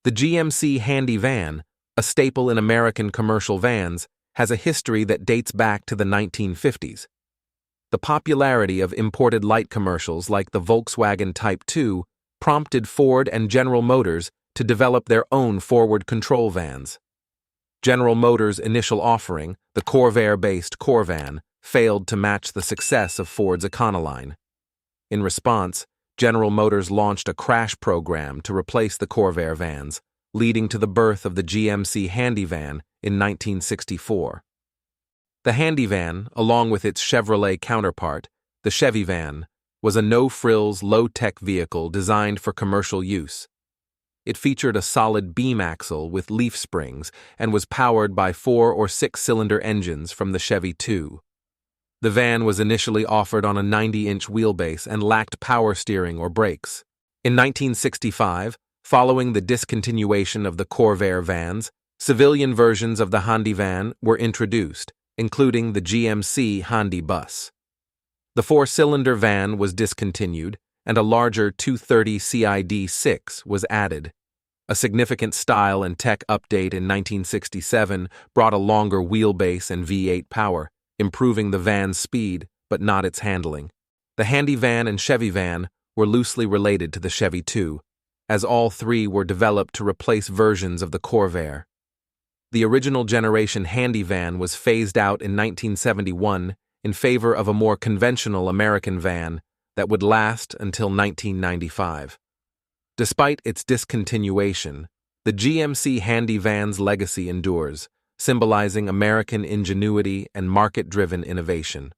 The GMC Handi-Van, a staple in American commercial vans, has a history that dates back to the 1950s. The popularity of imported light commercials like the Volkswagen Type 2 prompted Ford and General Motors to develop their own forward control vans. General Motors' initial offering, the Corvair-based Corvan, failed to match the success of Ford's Econoline. In response, General Motors launched a crash program to replace the Corvair vans, leading to the birth of the GMC Handi-Van in 1964. The Handi-Van, along with its Chevrolet counterpart, the Chevy van, was a no-frills, low-tech vehicle designed for commercial use. It featured a solid beam axle with leaf springs and was powered by 4- or 6-cylinder engines from the Chevy 2. The van was initially offered on a 90-inch wheelbase and lacked power steering or brakes. In 1965, following the discontinuation of the Corvair vans, civilian versions of the Handi-Van were introduced, including the GMC Handi-Bus. The 4-cylinder van was discontinued, and a larger 230 CID6 was added. A significant style and tech update in 1967 brought a longer wheelbase and V8 power, improving the van's speed but not its handling. The Handi-Van and Chevy van were loosely related to the Chevy 2, as all three were developed to replace versions of the Corvair. The original generation Handi-Van was phased out in 1971 in favor of a more conventional American van that would last until 1995. Despite its discontinuation, the GMC Handi-Van's legacy endures, symbolizing American ingenuity and market-driven innovation.